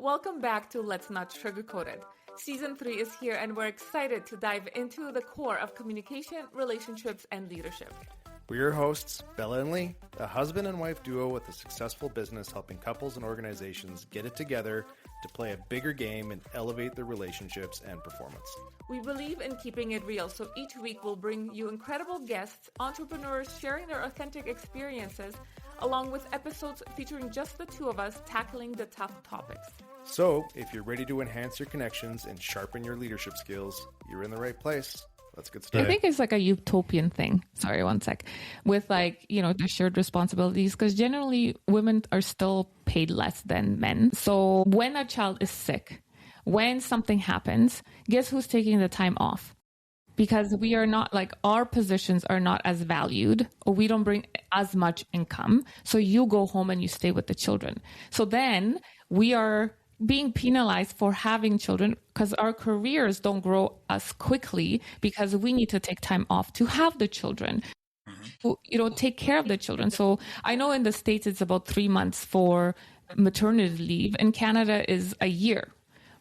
Welcome back to Let's Not Sugarcoat It. Season 3 is here and we're excited to dive into the core of communication, relationships, and leadership. We're your hosts, Bella and Lee, a husband and wife duo with a successful business helping couples and organizations get it together to play a bigger game and elevate their relationships and performance. We believe in keeping it real, so each week we'll bring you incredible guests, entrepreneurs sharing their authentic experiences, along with episodes featuring just the two of us tackling the tough topics. So, if you're ready to enhance your connections and sharpen your leadership skills, you're in the right place. Let's get started. I think it's like a utopian thing. Sorry, one sec. With the shared responsibilities, because generally women are still paid less than men. So when a child is sick, when something happens, guess who's taking the time off? Because we are not our positions are not as valued, or we don't bring as much income. So you go home and you stay with the children. So then we are being penalized for having children because our careers don't grow as quickly because we need to take time off to have the children, take care of the children. So I know in the States, it's about 3 months for maternity leave. In Canada is a year,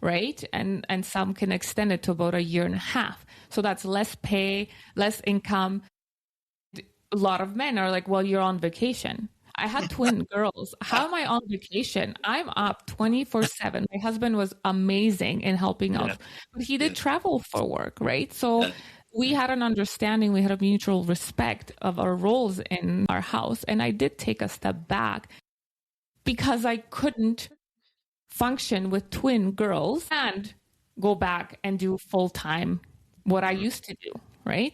right? And some can extend it to about a year and a half. So that's less pay, less income. A lot of men are like, well, you're on vacation. I had twin girls. How am I on vacation? I'm up 24/7. My husband was amazing in helping out, but he did travel for work, right? So we had an understanding, we had a mutual respect of our roles in our house. And I did take a step back because I couldn't function with twin girls and go back and do full-time what I used to do, right?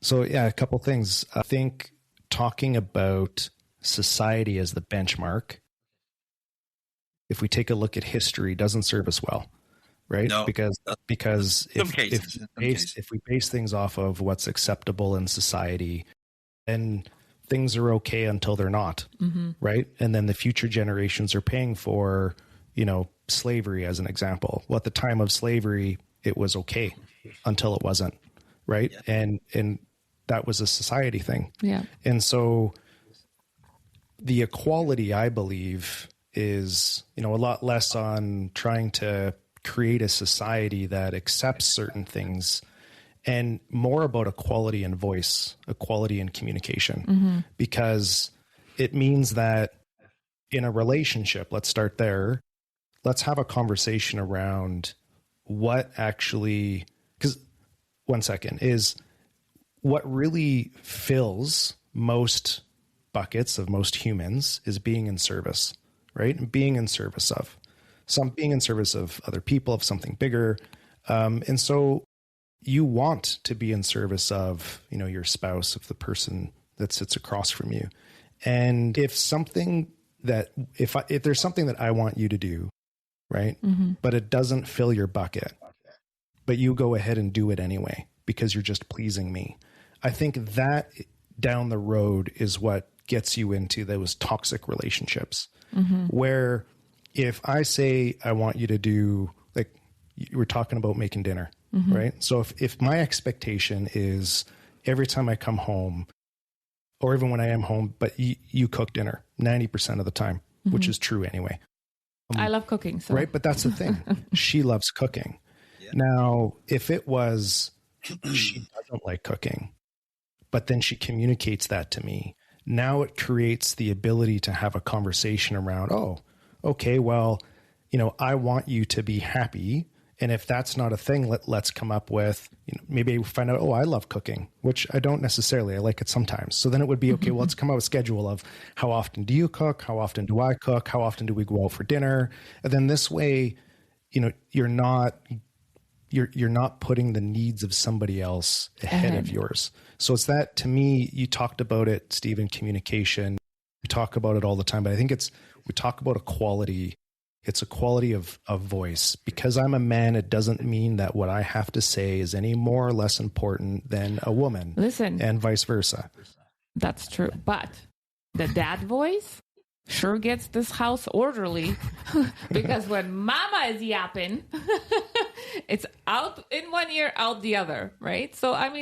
So a couple things. I think talking about society as the benchmark, if we take a look at history, doesn't serve us well, right? No, because if we base things off of what's acceptable in society, then things are okay until they're not, right? And then the future generations are paying for, slavery as an example. Well, at the time of slavery, it was okay until it wasn't, right? Yeah. And that was a society thing. Yeah. And so the equality, I believe, is, a lot less on trying to create a society that accepts certain things and more about equality in voice, equality in communication, because it means that in a relationship, let's start there. Let's have a conversation around what actually, because is what really fills most buckets of most humans is being in service, right? And being in service of other people, of something bigger. And so you want to be in service of, your spouse, of the person that sits across from you. And if there's something that I want you to do, right? But it doesn't fill your bucket, but you go ahead and do it anyway, because you're just pleasing me. I think that down the road is what gets you into those toxic relationships, where if I say I want you to do, like you were talking about making dinner, right? So if my expectation is every time I come home, or even when I am home, but you cook dinner 90% of the time, which is true anyway. I love cooking. So. Right. But that's the thing. She loves cooking. Yeah. Now, if it was, she doesn't like cooking, but then she communicates that to me, now it creates the ability to have a conversation around, oh, okay, well, I want you to be happy. And if that's not a thing, let's come up with, maybe we find out, oh, I love cooking, which I don't necessarily. I like it sometimes. So then it would be, okay, well, let's come up with a schedule of how often do you cook? How often do I cook? How often do we go out for dinner? And then this way, you're not putting the needs of somebody else ahead of yours. So it's that, to me, you talked about it, Steve, in communication. We talk about it all the time, but I think we talk about equality. It's a quality of voice. Because I'm a man, it doesn't mean that what I have to say is any more or less important than a woman. Listen. And vice versa. That's true. But the dad voice sure gets this house orderly, because when mama is yapping, it's out in one ear, out the other, right? So, I'm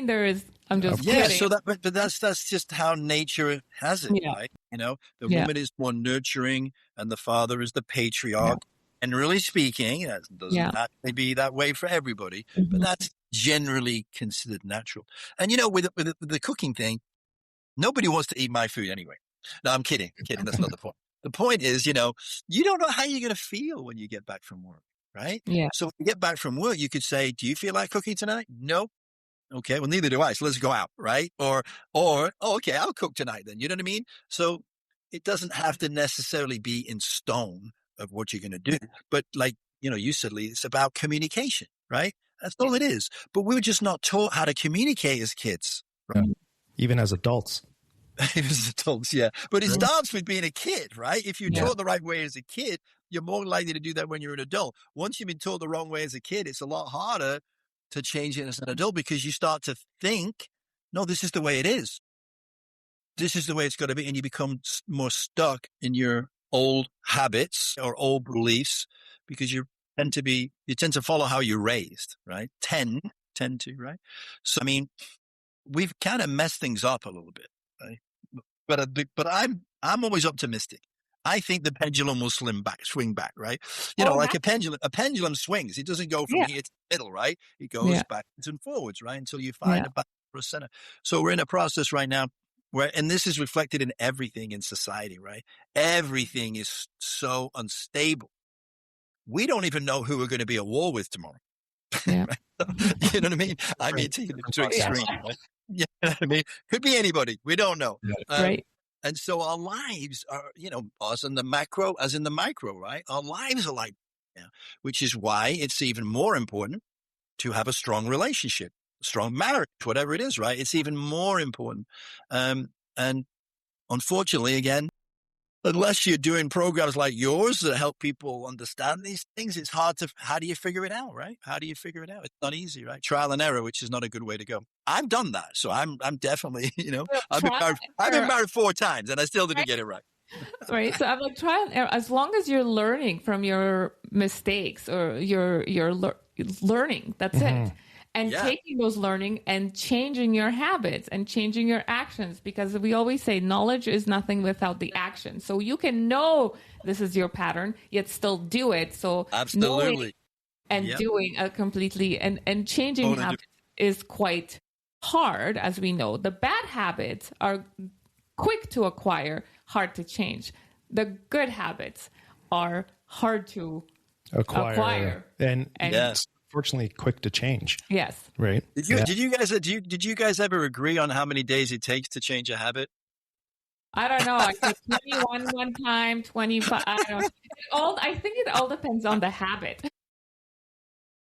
just kidding. So but that's just how nature has it, right? The woman is more nurturing and the father is the patriarch. generally speaking, that doesn't have to be that way for everybody, but that's generally considered natural. And, with the cooking thing, nobody wants to eat my food anyway. No, I'm kidding. That's not the point. The point is, you don't know how you're going to feel when you get back from work, right? Yeah. So when you get back from work, you could say, do you feel like cooking tonight? No. Okay, well, neither do I. So let's go out, right? Or, okay, I'll cook tonight then. You know what I mean? So it doesn't have to necessarily be in stone of what you're going to do. But like, you said, Lee, it's about communication, right? That's all it is. But we were just not taught how to communicate as kids, right? Even as adults. As adults, yeah. But it starts with being a kid, right? If you're taught the right way as a kid, you're more likely to do that when you're an adult. Once you've been taught the wrong way as a kid, it's a lot harder to change it as an adult because you start to think, no, this is the way it is. This is the way it's got to be. And you become more stuck in your old habits or old beliefs because you tend to follow how you're raised, right? Tend to, right? So, I mean, we've kind of messed things up a little bit, right? But I'm always optimistic. I think the pendulum will swing back, right? Like a pendulum swings. It doesn't go from here to the middle, right? It goes backwards and forwards, right? Until you find a back or a center. So we're in a process right now where, and this is reflected in everything in society, right? Everything is so unstable. We don't even know who we're going to be at war with tomorrow. Yeah. You know what I mean? I mean, taking it to extreme, right? You know what I mean? Could be anybody. We don't know. Right. And so our lives are, us in the macro as in the micro, right? Our lives are like, which is why it's even more important to have a strong relationship, strong marriage, whatever it is, right? It's even more important. And unfortunately, again, unless you're doing programs like yours that help people understand these things, it's hard how do you figure it out, right? How do you figure it out? It's not easy, right? Trial and error, which is not a good way to go. I've done that. So I'm definitely, I've been married 4 times and I still didn't get it right. Right. So I'm like, trial and error, as long as you're learning from your mistakes or your learning, that's it. And taking those learning and changing your habits and changing your actions, because we always say knowledge is nothing without the action. So you can know this is your pattern, yet still do it. So absolutely, and doing a completely and changing habits is quite hard, as we know. The bad habits are quick to acquire, hard to change. The good habits are hard to acquire. And fortunately quick to change. Yes. Right. Did you guys ever agree on how many days it takes to change a habit? I don't know. I said 21 one time, 25. I don't know. I think it all depends on the habit.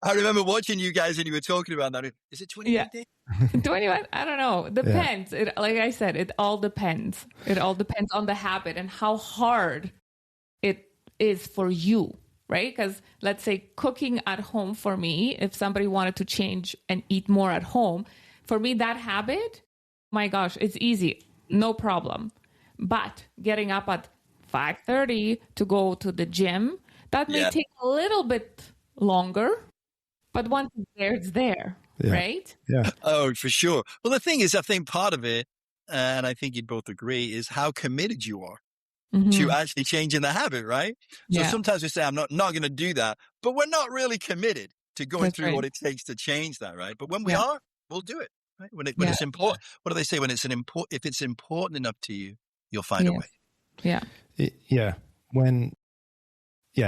I remember watching you guys and you were talking about that. Is it 21 days? 21? I don't know. Depends. Like I said, it all depends. It all depends on the habit and how hard it is for you. Right? Because let's say cooking at home for me, if somebody wanted to change and eat more at home, for me, that habit, my gosh, it's easy. No problem. But getting up at 5:30 to go to the gym, that may take a little bit longer. But once it's there, right? Yeah. Oh, for sure. Well, the thing is, I think part of it, and I think you'd both agree, is how committed you are to actually changing the habit, right? So sometimes we say, I'm not going to do that, but we're not really committed to going through what it takes to change that, right? But when we are, we'll do it, right? When it's important, what do they say? When it's if it's important enough to you, you'll find a way. Yeah.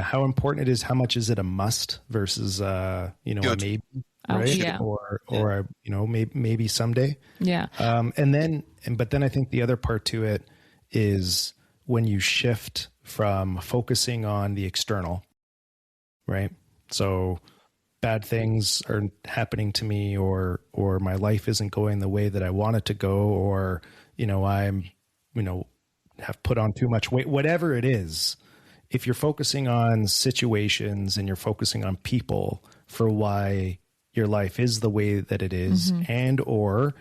How important it is, how much is it a must versus, a maybe, right? Or maybe someday. Yeah. But then I think the other part to it is when you shift from focusing on the external, right? So bad things are happening to me, or my life isn't going the way that I want it to go, or, I'm, have put on too much weight, whatever it is. If you're focusing on situations and you're focusing on people for why your life is the way that it is, and or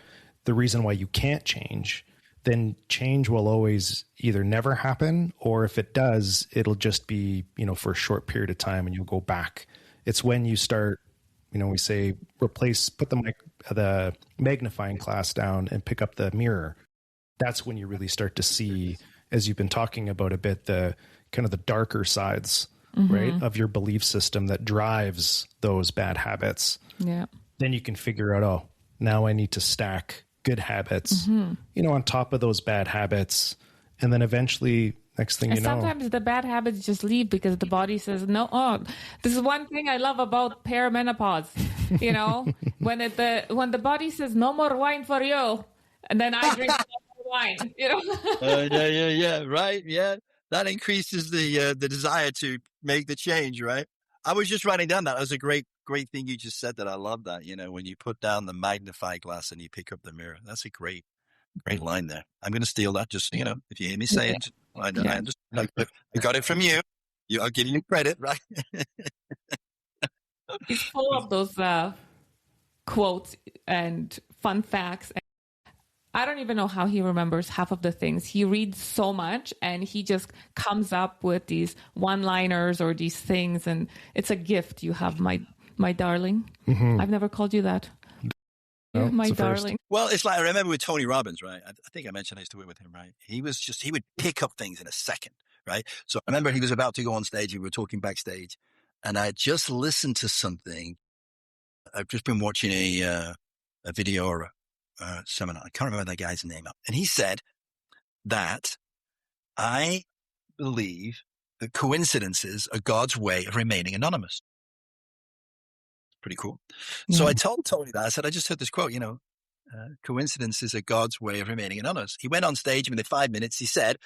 the reason why you can't change, then change will always either never happen, or if it does, it'll just be, for a short period of time and you'll go back. It's when you start, we say put the magnifying glass down and pick up the mirror. That's when you really start to see, as you've been talking about a bit, the kind of the darker sides right, of your belief system that drives those bad habits, then you can figure out, oh, now I need to stack good habits, on top of those bad habits. And then eventually, next thing you know. Sometimes the bad habits just leave because the body says, no, this is one thing I love about perimenopause. When the body says, no more wine for you. And then I drink more wine, Yeah. Right. Yeah. That increases the desire to make the change, right? I was just writing down that. That was a great thing you just said that. I love that. When you put down the magnifying glass and you pick up the mirror, that's a great line there. I'm going to steal that. Just, if you hear me say it, I got it from you. I'll give you credit, right? He's full of those quotes and fun facts. I don't even know how he remembers half of the things. He reads so much and he just comes up with these one-liners or these things. And it's a gift you have, my darling. I've never called you that. No, my darling. Well, it's like, I remember with Tony Robbins, right? I think I mentioned I used to work with him, right? He would pick up things in a second, right? So I remember he was about to go on stage. We were talking backstage and I just listened to something. I've just been watching a video or a seminar. I can't remember that guy's name. And he said that I believe that coincidences are God's way of remaining anonymous. Pretty cool. Yeah. So I told Tony that. I said, I just heard this quote, coincidences are God's way of remaining anonymous. He went on stage within 5 minutes. He said,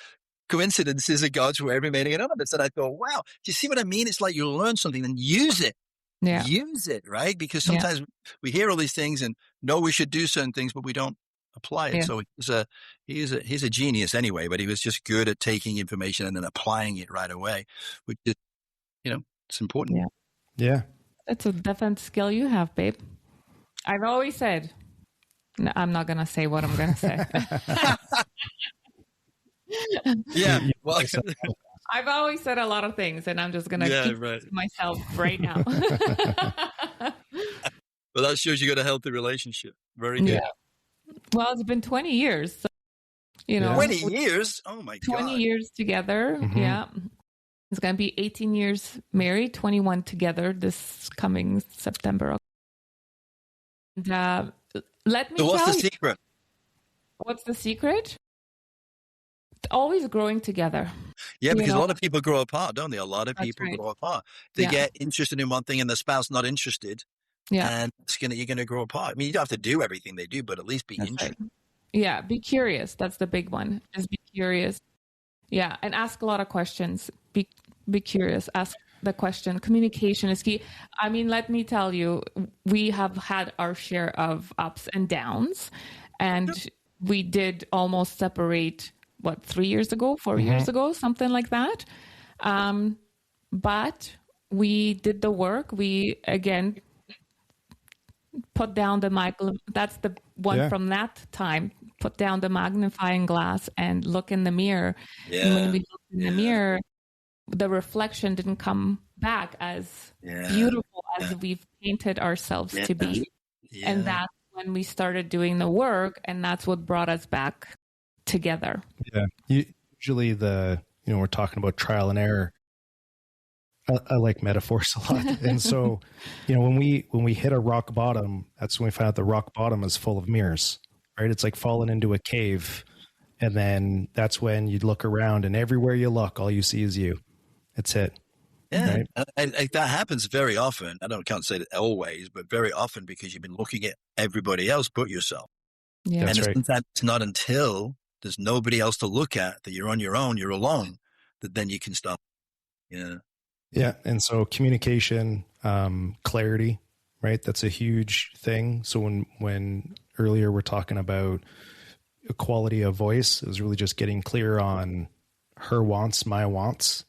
coincidences are God's way of remaining anonymous. And I thought, wow, do you see what I mean? It's like you learn something and use it. Yeah. Use it, right? Because sometimes we hear all these things and know we should do certain things, but we don't apply it. Yeah. So he's a genius anyway, but he was just good at taking information and then applying it right away, which is, it's important. Yeah. That's a definite skill you have, babe. I've always said, no, I'm not going to say what I'm going to say. Yeah. Well, I've always said a lot of things and I'm just going to keep it to myself right now. Well, that shows you got a healthy relationship. Very good. Yeah. Well, it's been 20 years. So, 20 years? Oh my God. 20 years together. Mm-hmm. Yeah. It's going to be 18 years married, 21 together this coming September. And, let me tell you. What's the secret? What's the secret? Always growing together. Yeah, because a lot of people grow apart, don't they? A lot of people grow apart. They get interested in one thing and the spouse not interested. Yeah. And you're going to grow apart. I mean, you don't have to do everything they do, but at least be interested. Right. Yeah, be curious. That's the big one. Just be curious. Yeah, and ask a lot of questions. Be curious. Ask the question. Communication is key. I mean, let me tell you, we have had our share of ups and downs, and we did almost separate, 3 years ago, 4 years ago, something like that. But we did the work. We, again, put down the mic. That's the one from that time. Put down the magnifying glass and look in the mirror. Yeah. And when we looked in the mirror, the reflection didn't come back as beautiful as we've painted ourselves to be. Yeah. And that's when we started doing the work, and that's what brought us back together. Yeah. Usually we're talking about trial and error. I like metaphors a lot. And so, when we hit a rock bottom, that's when we find out the rock bottom is full of mirrors, right? It's like falling into a cave. And then that's when you look around and everywhere you look, all you see is you. That's it. Yeah. Right? That happens very often. I can't say that always, but very often because you've been looking at everybody else but yourself. Yeah. And it's not until there's nobody else to look at, that you're on your own, you're alone, that then you can stop. Yeah. Yeah. And so communication, clarity, right? That's a huge thing. So when earlier we're talking about equality of voice, it was really just getting clear on her wants, my wants,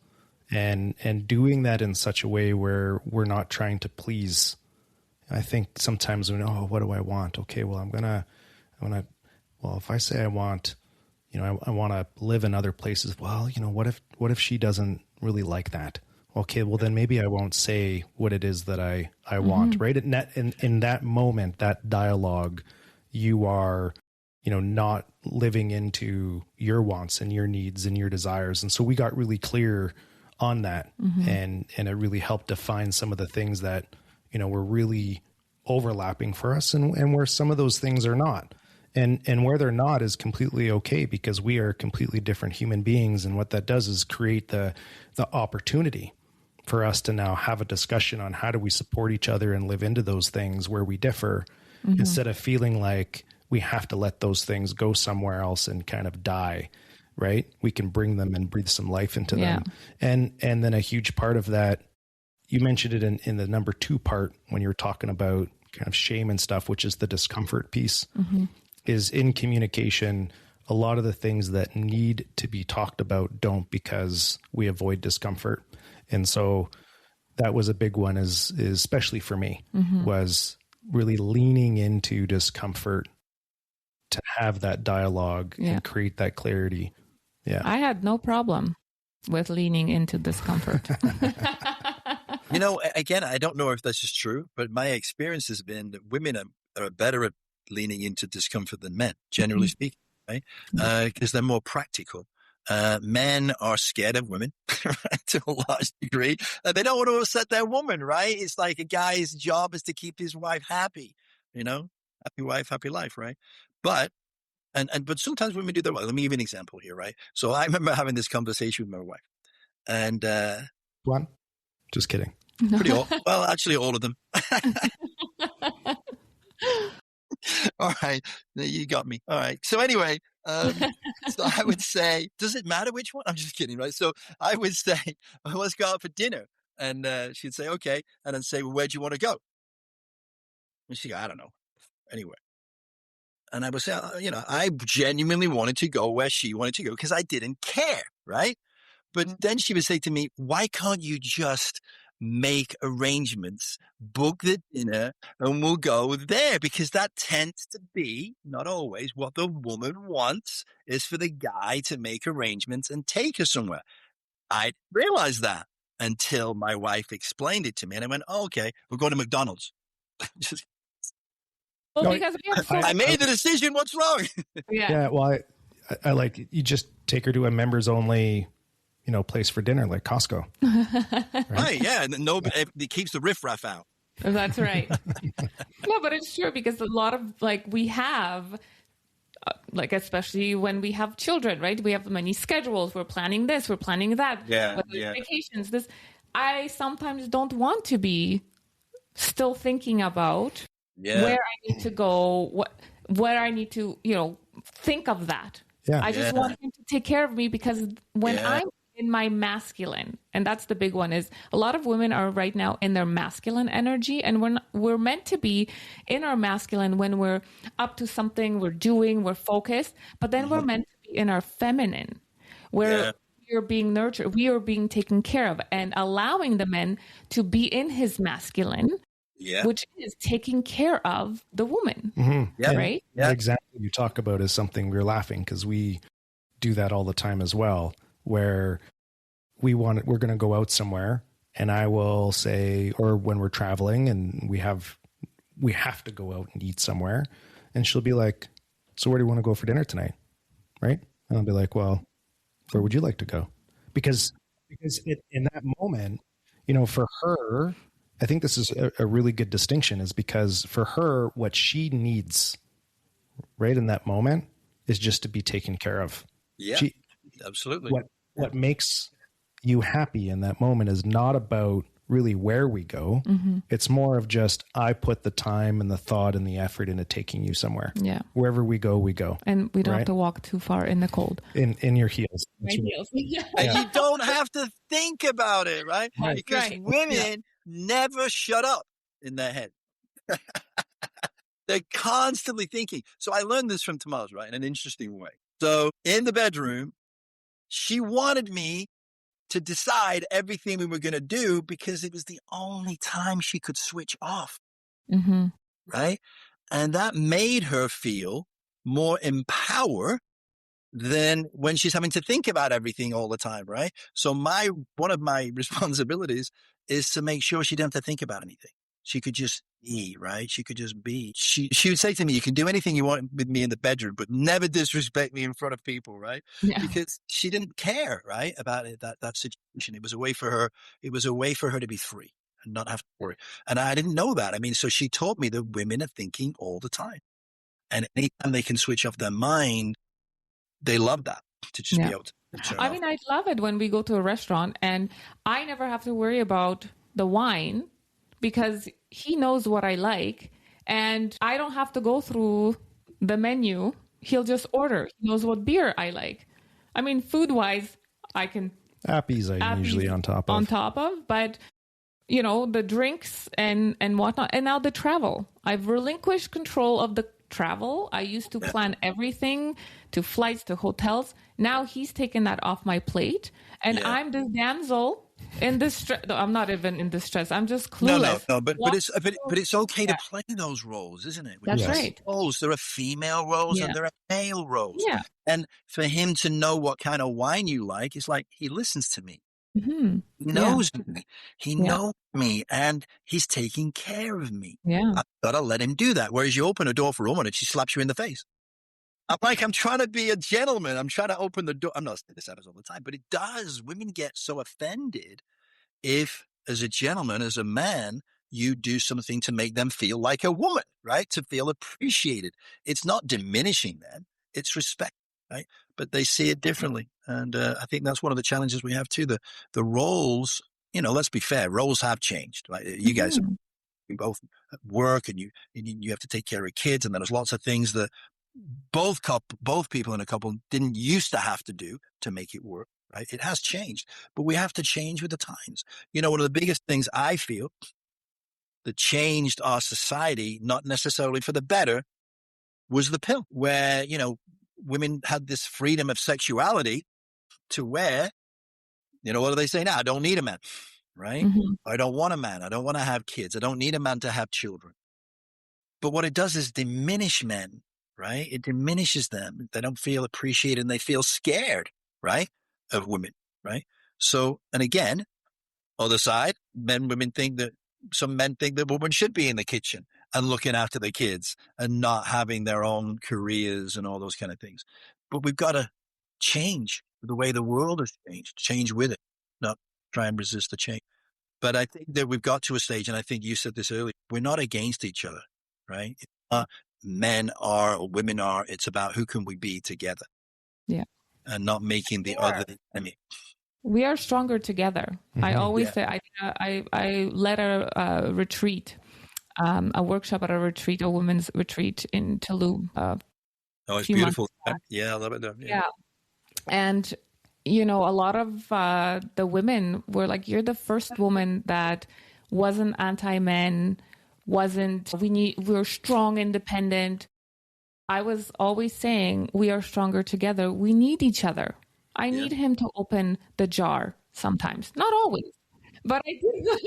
and doing that in such a way where we're not trying to please. I think sometimes what do I want? Okay, well, if I say I want, I want to live in other places. Well, what if she doesn't really like that? Okay, well then maybe I won't say what it is that I want, right? In that moment, that dialogue, you are, not living into your wants and your needs and your desires. And so we got really clear on that. And it really helped define some of the things that, were really overlapping for us and where some of those things are not. And where they're not is completely okay, because we are completely different human beings. And what that does is create the opportunity for us to now have a discussion on how do we support each other and live into those things where we differ, instead of feeling like we have to let those things go somewhere else and kind of die, right? We can bring them and breathe some life into them. And then a huge part of that, you mentioned it in the number 2 part when you were talking about kind of shame and stuff, which is the discomfort piece, is in communication. A lot of the things that need to be talked about don't, because we avoid discomfort. And so that was a big one, is especially for me, was really leaning into discomfort to have that dialogue and create that clarity. Yeah. I had no problem with leaning into discomfort. Again, I don't know if this is true, but my experience has been that women are better at leaning into discomfort than men, generally speaking, right? Because they're more practical. Men are scared of women to a large degree. They don't want to upset their woman, right? It's like a guy's job is to keep his wife happy, happy wife, happy life, right? But sometimes women do that well. Let me give you an example here, right? So I remember having this conversation with my wife, and one, just kidding. Pretty old. Well, actually, all of them. All right, you got me. All right. So anyway, so I would say, does it matter which one? I'm just kidding, right? So I would say, let's go out for dinner, and she'd say, okay, and then say, well, where do you want to go? And she'd go, I don't know, anywhere. And I would say, I genuinely wanted to go where she wanted to go because I didn't care, right? But then she would say to me, why can't you just make arrangements, book the dinner, and we'll go there? Because that tends to be, not always, what the woman wants is for the guy to make arrangements and take her somewhere. I didn't realize that until my wife explained it to me. And I went, oh, okay, we're going to McDonald's. Because I made the decision. What's wrong? Yeah. Well, I like, you just take her to a members only, place for dinner, like Costco. Right. Yeah. And it keeps the riffraff out. That's right. No, but it's true, because a lot of we have, especially when we have children, right? We have many schedules. We're planning this, we're planning that. Yeah. Vacations. This, I sometimes don't want to be still thinking about where I need to go, where I need to, think of that. Yeah. I just want him to take care of me, because when I'm in my masculine, and that's the big one, is a lot of women are right now in their masculine energy, and we're meant to be in our masculine when we're up to something, we're doing, we're focused, but then we're meant to be in our feminine, where we are being nurtured, we are being taken care of, and allowing the man to be in his masculine, which is taking care of the woman. Right? Yeah. The example you talk about is something we're laughing, because we do that all the time as well, where we're going to go out somewhere, and I will say, or when we're traveling and we have to go out and eat somewhere, and she'll be like, so where do you want to go for dinner tonight? Right. And I'll be like, well, where would you like to go? Because in that moment, for her, I think this is a really good distinction, is because for her, what she needs right in that moment is just to be taken care of. Yeah, absolutely. What makes you happy in that moment is not about really where we go. It's more of just, I put the time and the thought and the effort into taking you somewhere. Yeah. Wherever we go, we go. And we don't have to walk too far in the cold. In your heels. My heels. And you don't have to think about it, right? Because women never shut up in their head. They're constantly thinking. So I learned this from Tamaz, right, in an interesting way. So in the bedroom, she wanted me to decide everything we were going to do, because it was the only time she could switch off. Right? And that made her feel more empowered than when she's having to think about everything all the time, right? So one of my responsibilities is to make sure she didn't have to think about anything. She could just be, right? She could just be. She would say to me, "You can do anything you want with me in the bedroom, but never disrespect me in front of people," right? Yeah. Because she didn't care, right, about it, that situation. It was a way for her. It was a way for her to be free and not have to worry. And I didn't know that. I mean, so she taught me that women are thinking all the time, and anytime they can switch off their mind, they love that, to just be able to turn off. I mean, I love it when we go to a restaurant and I never have to worry about the wine because he knows what I like and I don't have to go through the menu. He'll just order. He knows what beer I like. I mean, food-wise, I can... Appies I'm usually on top of. But, you know, the drinks and whatnot. And now the travel. I've relinquished control of the travel. I used to plan everything, to flights, to hotels. Now he's taken that off my plate. And I'm this damsel in distress. No, I'm not even in distress. I'm just clueless. No. But it's okay to play those roles, isn't it? That's right. Roles. There are female roles and there are male roles. Yeah. And for him to know what kind of wine you like, it's like he listens to me. Mm-hmm. He knows me. He knows me, and he's taking care of me. Yeah. I've got to let him do that. Whereas you open a door for a woman and she slaps you in the face. I'm trying to be a gentleman. I'm trying to open the door. I'm not saying this happens all the time, but it does. Women get so offended if, as a gentleman, as a man, you do something to make them feel like a woman, right? To feel appreciated. It's not diminishing them. It's respect, right? But they see it differently. And I think that's one of the challenges we have too. The roles, you know, let's be fair, roles have changed, right? You guys, we both work and you have to take care of kids. And there's lots of things that both people in a couple didn't used to have to do to make it work, right? It has changed, but we have to change with the times. You know, one of the biggest things I feel that changed our society, not necessarily for the better, was the pill, where, you know, women had this freedom of sexuality to where, you know, what do they say now? I don't need a man, right? Mm-hmm. I don't want a man. I don't want to have kids. I don't need a man to have children. But what it does is diminish men, right? It diminishes them. They don't feel appreciated and they feel scared, right, of women, right? So, and again, other side, women think that some men think that women should be in the kitchen and looking after the kids and not having their own careers and all those kind of things. But we've got to change the way the world has changed, change with it, not try and resist the change. But I think that we've got to a stage, and I think you said this earlier, we're not against each other, right? It's not men are or women are. It's about who can we be together. Yeah. And not making the other enemy. We are stronger together. Mm-hmm. I always say, I led a retreat, a workshop at a retreat, a women's retreat in Tulum. It's beautiful. Yeah, I love it. Yeah. And, you know, a lot of the women were like, you're the first woman that wasn't anti-men, we're strong, independent. I was always saying, we are stronger together. We need each other. I need him to open the jar sometimes. Not always, but I do.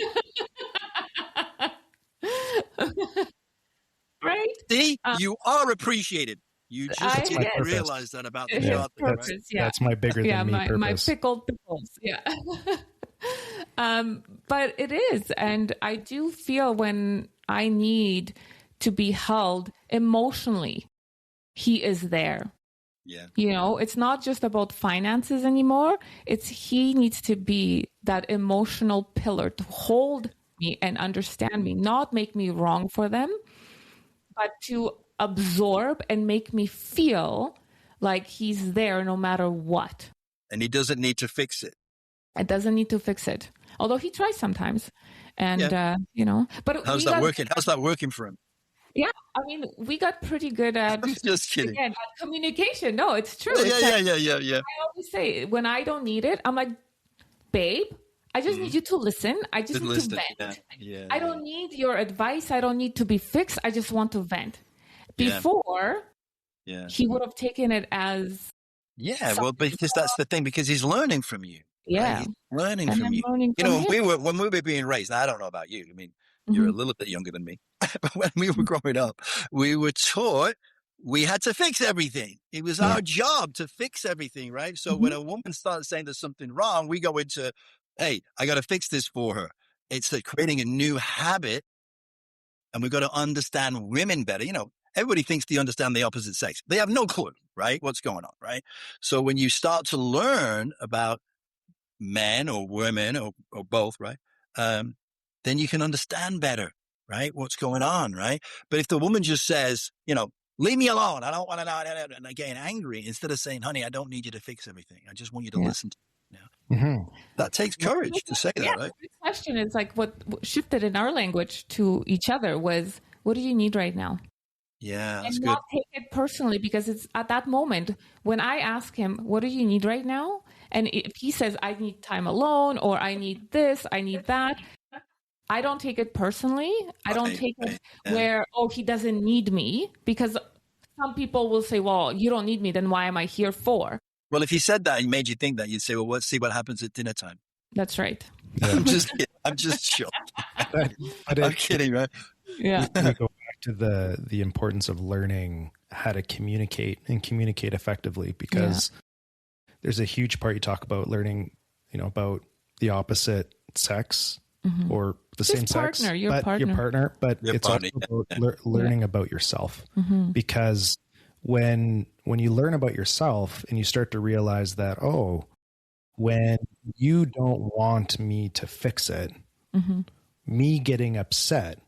Right? See, you are appreciated. You just didn't realize that about the jar. Purpose, that's my bigger than me purpose. My pickled pickles. Yeah. But it is. And I do feel when I need to be held emotionally, he is there. Yeah. You know, it's not just about finances anymore. He needs to be that emotional pillar to hold me and understand me, not make me wrong for them, but to absorb and make me feel like he's there no matter what. And he doesn't need to fix it. It doesn't need to fix it. Although he tries sometimes. And, you know, but how's that working? How's that working for him? Yeah, I mean, we got pretty good at, I'm just kidding. Again, at communication. No, it's true. Yeah. I always say, when I don't need it, I'm like, babe, I just need you to listen. I just need to vent. Yeah, I don't need your advice. I don't need to be fixed. I just want to vent. Before, he would have taken it as... Yeah, well, because that's the thing, because he's learning from you. Yeah. Right? He's learning from you. You know, when we were being raised, now, I don't know about you. I mean, you're a little bit younger than me. But when we were growing up, we were taught we had to fix everything. It was our job to fix everything, right? So when a woman starts saying there's something wrong, we go into, hey, I got to fix this for her. It's like creating a new habit and we've got to understand women better. Everybody thinks they understand the opposite sex. They have no clue, right? What's going on, right? So when you start to learn about men or women or both, right? Then you can understand better, right? What's going on, right? But if the woman just says, leave me alone, I don't want to know, and again, angry, instead of saying, honey, I don't need you to fix everything. I just want you to listen to me now. Mm-hmm. That takes courage to say that, right? The question is like what shifted in our language to each other was, what do you need right now? Yeah, that's and good. not take it personally, because it's at that moment when I ask him, what do you need right now? And if he says, I need time alone, or I need this, I need that, I don't take it personally. I don't take it where, he doesn't need me, because some people will say, well, you don't need me, then why am I here for? Well, if he said that and made you think that, you'd say, well, let's see what happens at dinner time. That's right. Yeah. I'm just kidding. I'm just shocked. I'm kidding, right? Yeah. We go back to the importance of learning how to communicate and communicate effectively, because there's a huge part you talk about learning, about the opposite sex or the same sex, your partner, but it's also about learning about yourself, because when you learn about yourself and you start to realize that, when you don't want me to fix it, me getting upset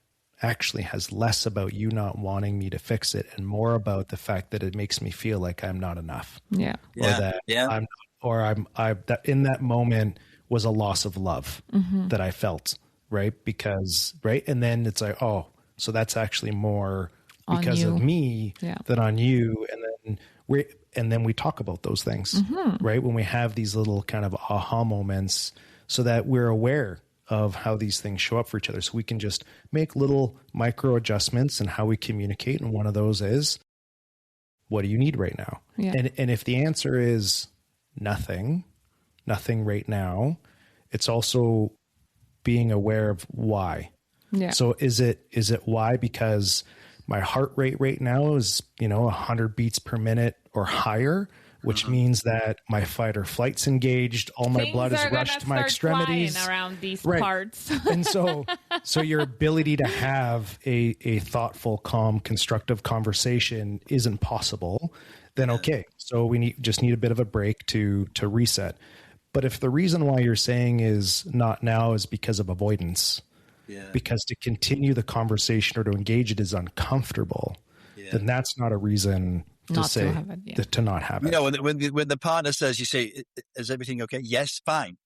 actually has less about you not wanting me to fix it and more about the fact that it makes me feel like I'm not enough. Yeah. Or that that in that moment was a loss of love that I felt, right? Because, right. And then it's like, so that's actually more because of me than on you. And then we talk about those things, right? When we have these little kind of aha moments so that we're aware of how these things show up for each other. So we can just make little micro adjustments in how we communicate. And one of those is, what do you need right now? Yeah. And if the answer is nothing right now, it's also being aware of why. Yeah. So is it why? Because my heart rate right now is, 100 beats per minute or higher, which means that my fight or flight's engaged. All my blood is rushed to my extremities around these parts. And so your ability to have a thoughtful, calm, constructive conversation isn't possible. Then, okay. So we just need a bit of a break to reset. But if the reason why you're saying is not now is because of avoidance, because to continue the conversation or to engage it is uncomfortable, then that's not a reason to not have it. When the partner says, you say, is everything okay? Yes, fine.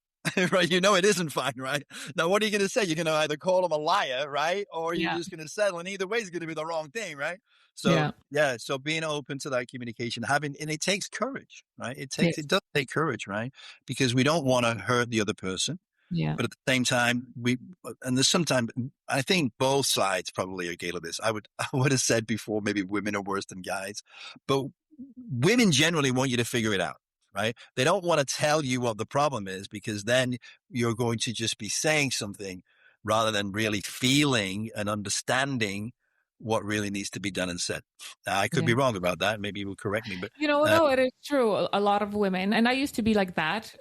Right? It isn't fine, right? Now, what are you going to say? You're going to either call him a liar, right? Or you're just going to settle, and either way is going to be the wrong thing, right? So, so being open to that communication, and it takes courage, right? It does take courage, right? Because we don't want to hurt the other person. Yeah. But at the same time, there's sometimes, I think both sides probably are guilty of this. I would have said before, maybe women are worse than guys, but women generally want you to figure it out, right? They don't want to tell you what the problem is, because then you're going to just be saying something rather than really feeling and understanding what really needs to be done and said. I could be wrong about that. Maybe you will correct me, but no, it is true. A lot of women, and I used to be like that,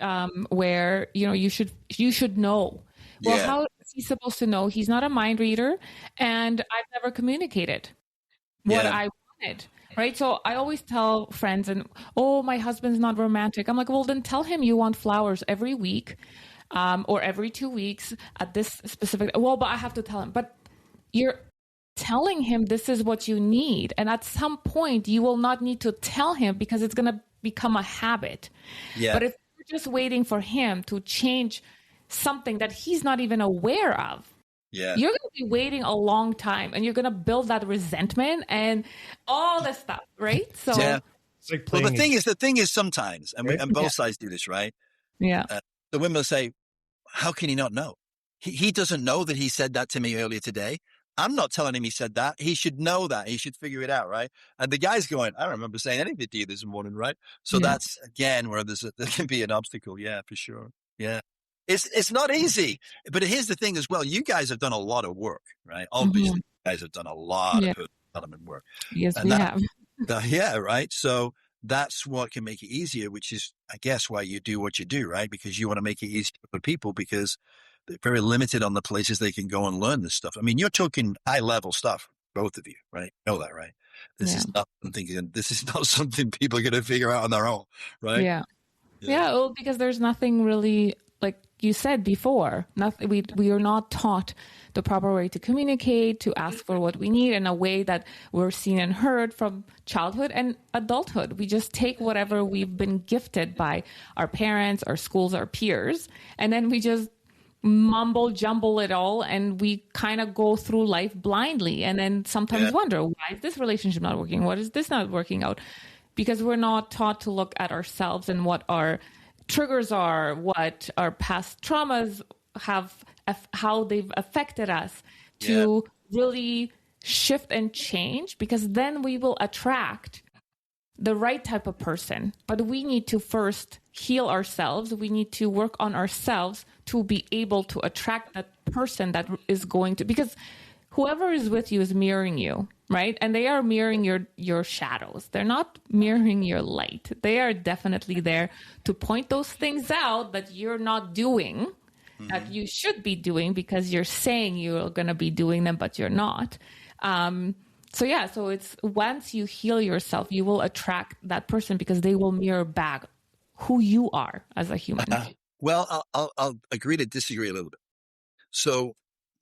where you should know. Well, how is he supposed to know? He's not a mind reader, and I've never communicated what I wanted. Right. So I always tell friends, my husband's not romantic. I'm like, well, then tell him you want flowers every week, or every 2 weeks at this specific. Well, but I have to tell him. But you're telling him this is what you need, and at some point you will not need to tell him because it's going to become a habit. But if you're just waiting for him to change something that he's not even aware of, you're going to be waiting a long time, and you're going to build that resentment and all this stuff, right? So it's like the thing is sometimes, and both sides do this, right? The women will say, how can he not know? He doesn't know that he said that to me earlier today. I'm not telling him he said that. He should know that. He should figure it out, right? And the guy's going, I don't remember saying anything to you this morning, right? So that's, again, where there can be an obstacle. Yeah, for sure. Yeah. It's not easy. But here's the thing as well. You guys have done a lot of work, right? Obviously, you guys have done a lot of personal development work. Yes, we have. Right? So that's what can make it easier, which is, I guess, why you do what you do, right? Because you want to make it easier for people, because they're very limited on the places they can go and learn this stuff. I mean, you're talking high level stuff, both of you, right? You know that, right? This is not something people are going to figure out on their own, right? Yeah. Well, because there's nothing really, like you said before, nothing. We are not taught the proper way to communicate, to ask for what we need in a way that we're seen and heard from childhood and adulthood. We just take whatever we've been gifted by our parents, our schools, our peers, and then we just mumble jumble it all, and we kind of go through life blindly, and then sometimes wonder, why is this relationship not working? What is this not working out? Because we're not taught to look at ourselves and what our triggers are, what our past traumas have, how they've affected us, to really shift and change, because then we will attract the right type of person. But we need to first heal ourselves. We need to work on ourselves to be able to attract that person that is going to, because whoever is with you is mirroring you, right? And they are mirroring your shadows. They're not mirroring your light. They are definitely there to point those things out that you're not doing, that you should be doing, because you're saying you're going to be doing them, but you're not. So it's once you heal yourself, you will attract that person because they will mirror back who you are as a human. Well, I'll agree to disagree a little bit. So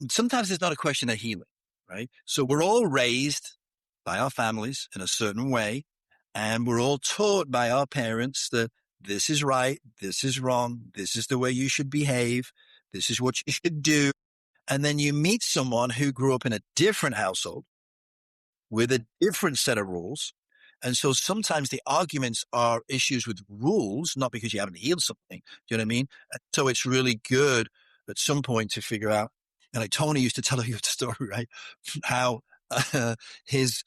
sometimes it's not a question of healing, right? So we're all raised by our families in a certain way, and we're all taught by our parents that this is right, this is wrong, this is the way you should behave, this is what you should do. And then you meet someone who grew up in a different household with a different set of rules. And so sometimes the arguments are issues with rules, not because you haven't healed something. Do you know what I mean? So it's really good at some point to figure out, and like Tony used to tell you a story, right? How his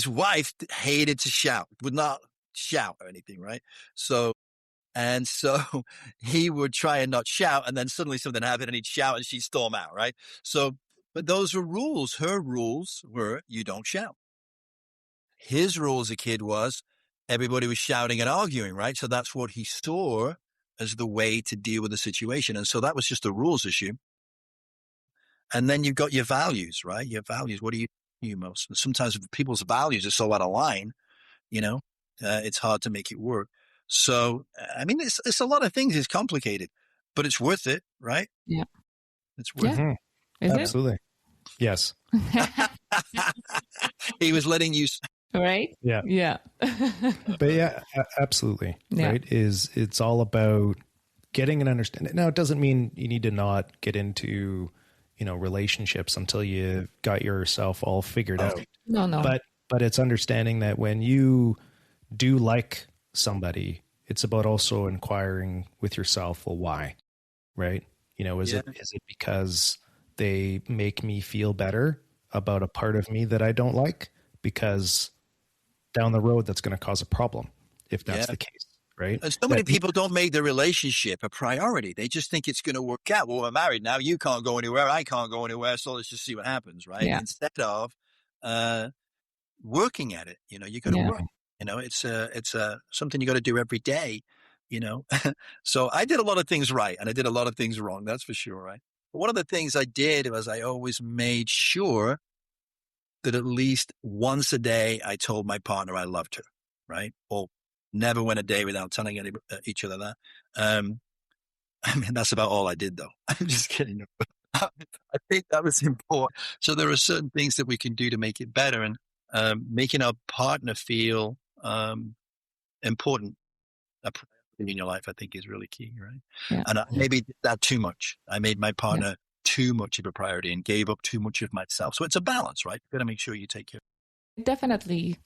wife hated to shout, would not shout or anything, right? So he would try and not shout, and then suddenly something happened and he'd shout and she'd storm out, right? So, but those were rules. Her rules were, you don't shout. His rule as a kid was everybody was shouting and arguing, right? So that's what he saw as the way to deal with the situation. And so that was just a rules issue. And then you've got your values, right? Your values. What do you most? Sometimes people's values are so out of line, it's hard to make it work. So, I mean, it's a lot of things. It's complicated, but it's worth it, right? Yeah. It's worth it. Absolutely. Yes. He was letting you... Right? Yeah. But yeah, absolutely. Yeah. Right. It's all about getting an understanding. Now, it doesn't mean you need to not get into, relationships until you got yourself all figured out. No. But it's understanding that when you do like somebody, it's about also inquiring with yourself, well, why? Right? Is it because they make me feel better about a part of me that I don't like? Because down the road, that's going to cause a problem if that's the case, right? And so many people don't make their relationship a priority. They just think it's going to work out. Well, we're married now. You can't go anywhere. I can't go anywhere. So let's just see what happens, right? Yeah. Instead of working at it, you got to work. It's something you got to do every day, So I did a lot of things right, and I did a lot of things wrong. That's for sure, right? But one of the things I did was I always made sure that at least once a day I told my partner I loved her, right? Or never went a day without telling each other that. I mean, that's about all I did, though. I'm just kidding. I think that was important. So there are certain things that we can do to make it better, and making our partner feel important in your life, I think, is really key, right? Yeah. And I maybe did that too much. I made my partner too much of a priority and gave up too much of myself. So it's a balance, right? You've got to make sure you take care. Definitely.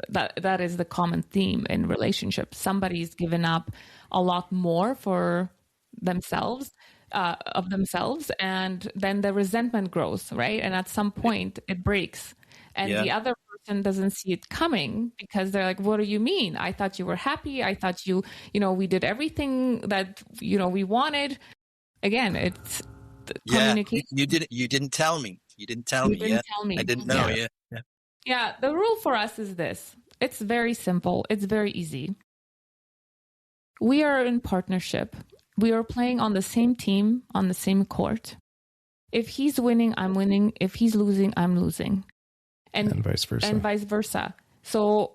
That is the common theme in relationships. Somebody's given up a lot more for themselves, and then the resentment grows, right? And at some point it breaks, and the other person doesn't see it coming because they're like, what do you mean? I thought you were happy. I thought we did everything that, we wanted. Again, it's communication. You didn't tell me. You didn't tell me. I didn't know. Yeah. The rule for us is this. It's very simple. It's very easy. We are in partnership, we are playing on the same team, on the same court. If he's winning, I'm winning. If he's losing, I'm losing. And vice versa. And vice versa. So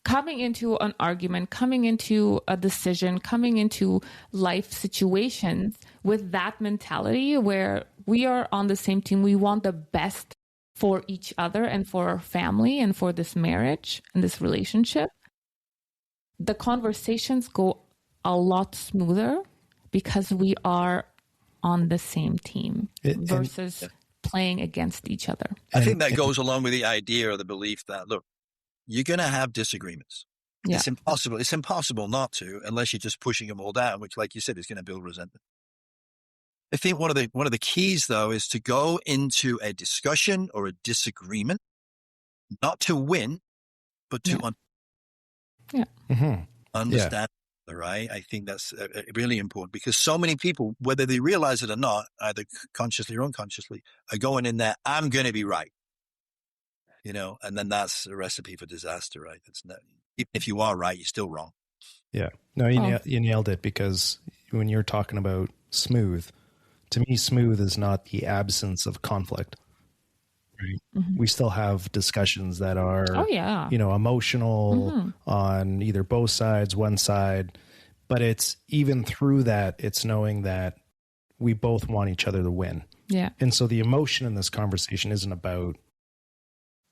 coming into an argument, coming into a decision, coming into life situations with that mentality where we are on the same team, we want the best for each other and for our family and for this marriage and this relationship, the conversations go a lot smoother because we are on the same team versus playing against each other. I think that goes along with the idea or the belief that, look, you're going to have disagreements. Yeah. It's impossible not to, unless you're just pushing them all down, which, like you said, is going to build resentment. I think one of the keys, though, is to go into a discussion or a disagreement, not to win, but to understand. Right? I think that's really important, because so many people, whether they realize it or not, either consciously or unconsciously, are going in there, I'm going to be right. And then that's a recipe for disaster, right? It's not, even if you are right, you're still wrong. Yeah. No, you nailed it, because when you're talking about smooth, to me, smooth is not the absence of conflict. Right? Mm-hmm. We still have discussions that are, emotional on either both sides, one side, but it's even through that, it's knowing that we both want each other to win. Yeah. And so the emotion in this conversation isn't about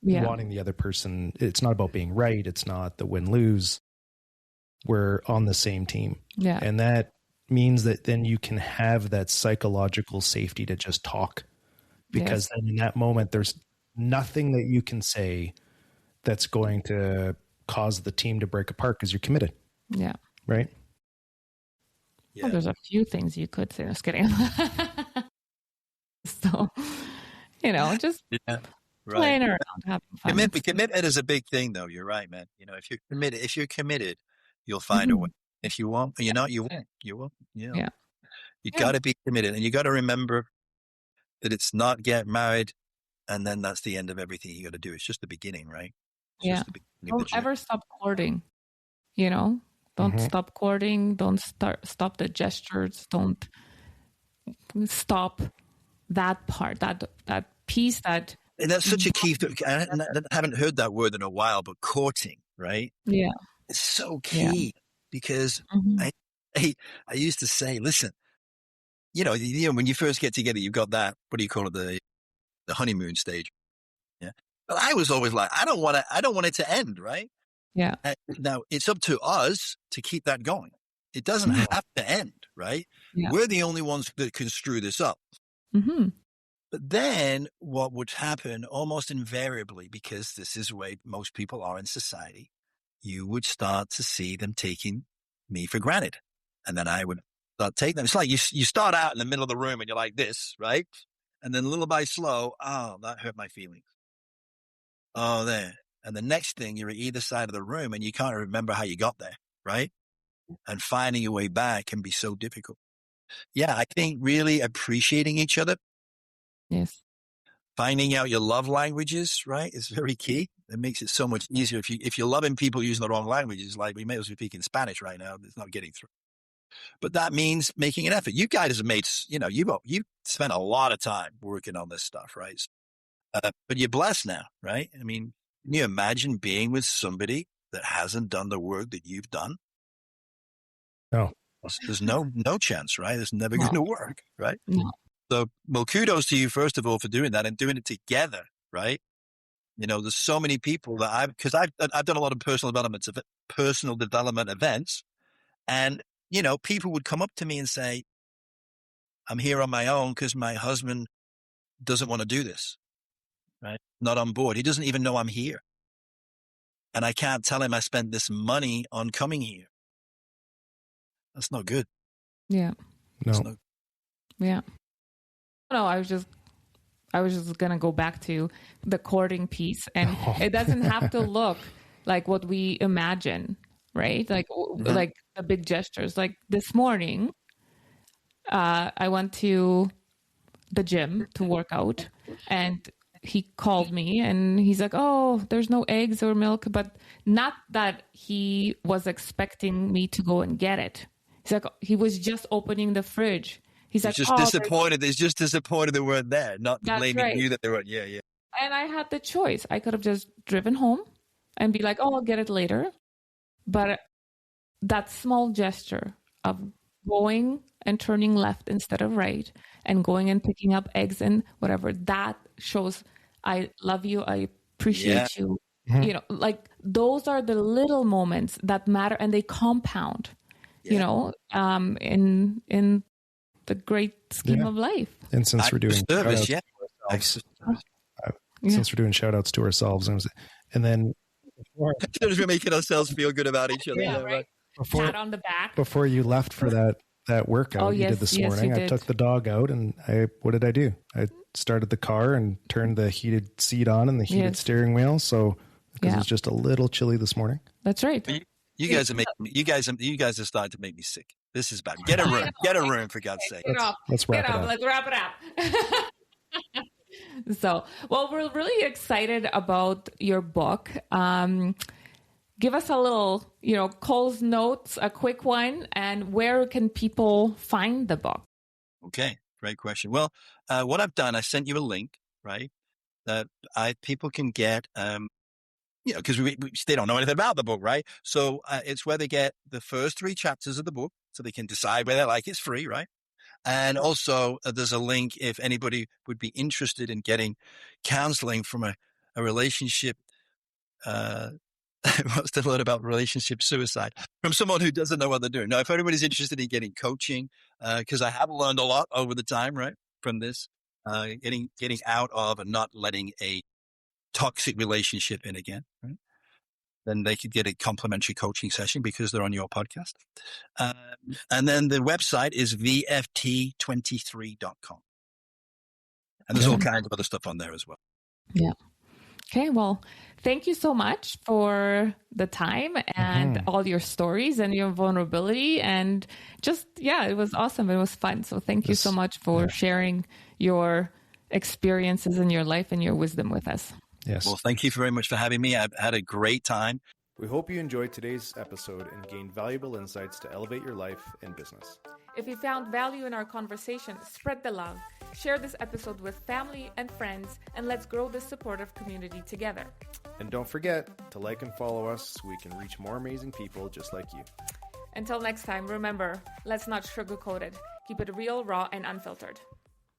wanting the other person. It's not about being right. It's not the win-lose. We're on the same team. Yeah. And that means that then you can have that psychological safety to just talk. Because then in that moment, there's nothing that you can say that's going to cause the team to break apart, because you're committed. Yeah. Right? Yeah. Well, there's a few things you could say. Just kidding. So, just playing around, having fun. Commitment is a big thing, though. You're right, man. If you're committed, you'll find a way. If you won't, you're not, you won't. You won't. Yeah. You got to be committed, and you got to remember that it's not get married and then that's the end of everything you got to do. It's just the beginning, right? Don't ever stop courting. Don't stop courting. Don't stop the gestures. Don't stop that part, that piece that. And that's such a key. I haven't heard that word in a while, but courting, right? Yeah. It's so key because I used to say, listen, when you first get together, you've got that, what do you call it? The honeymoon stage. Yeah. But I was always like, I don't want it to end. Right. Yeah. Now it's up to us to keep that going. It doesn't have to end. Right. Yeah. We're the only ones that can screw this up. Mm-hmm. But then what would happen almost invariably, because this is the way most people are in society, you would start to see them taking me for granted. And then I would start taking them. It's like you start out in the middle of the room and you're like this, right? And then little by slow, that hurt my feelings. Oh, there. And the next thing, you're at either side of the room and you can't remember how you got there, right? And finding your way back can be so difficult. Yeah, I think really appreciating each other. Yes. Finding out your love languages, right, is very key. It makes it so much easier. If you're loving people using the wrong languages, like we may as well be speaking Spanish right now, it's not getting through. But that means making an effort. You guys have made, you've spent a lot of time working on this stuff, right? But you're blessed now, right? I mean, can you imagine being with somebody that hasn't done the work that you've done? No. There's no chance, right? It's never going to work, right? No. So, well, kudos to you, first of all, for doing that and doing it together, right? There's so many people that I've done a lot of personal development events, and, people would come up to me and say, I'm here on my own because my husband doesn't want to do this, right? Not on board. He doesn't even know I'm here. And I can't tell him I spent this money on coming here. That's not good. Yeah. No. Yeah. No, I was just going to go back to the courting piece, and it doesn't have to look like what we imagine, right? Like the big gestures. Like this morning, I went to the gym to work out, and he called me and he's like, oh, there's no eggs or milk, but not that he was expecting me to go and get it. He's like, he was just opening the fridge. He's like, just disappointed. He's just disappointed they weren't there, not blaming you that they weren't. Yeah, yeah. And I had the choice. I could have just driven home and be like, oh, I'll get it later. But that small gesture of going and turning left instead of right and going and picking up eggs and whatever, that shows I love you. I appreciate you. Mm-hmm. You know, like those are the little moments that matter and they compound, you know, in the great scheme of life. And since we're doing service, since we're doing shout outs to ourselves and then we're making ourselves feel good about each other. Yeah, right. Pat on the back. Before you left for that workout you did this morning, I took the dog out and what did I do? I started the car and turned the heated seat on and the heated steering wheel. So because it was just a little chilly this morning. That's right. You guys are making you guys are starting to make me sick. This is bad. Get a room for God's sake. Let's wrap it up. Let's wrap it up. So, well, we're really excited about your book. Give us a little, Cole's notes, a quick one, and where can people find the book? Okay, great question. Well, what I've done, I sent you a link, right? That people can get, because they don't know anything about the book, right? So it's where they get the first 3 chapters of the book, so they can decide whether they like it. It's free, right? And also there's a link if anybody would be interested in getting counseling from a relationship. What's the word about relationship suicide? From someone who doesn't know what they're doing. Now, if anybody's interested in getting coaching, because I have learned a lot over the time, right, from this, getting out of and not letting a toxic relationship in again, right? Then they could get a complimentary coaching session because they're on your podcast. And then the website is vft23.com. And there's all kinds of other stuff on there as well. Yeah. Okay. Well, thank you so much for the time and all your stories and your vulnerability. And just, it was awesome. It was fun. So thank you so much for sharing your experiences in your life and your wisdom with us. Yes. Well, thank you very much for having me. I've had a great time. We hope you enjoyed today's episode and gained valuable insights to elevate your life and business. If you found value in our conversation, spread the love. Share this episode with family and friends, and let's grow this supportive community together. And don't forget to like and follow us so we can reach more amazing people just like you. Until next time, remember, let's not sugarcoat it. Keep it real, raw, and unfiltered.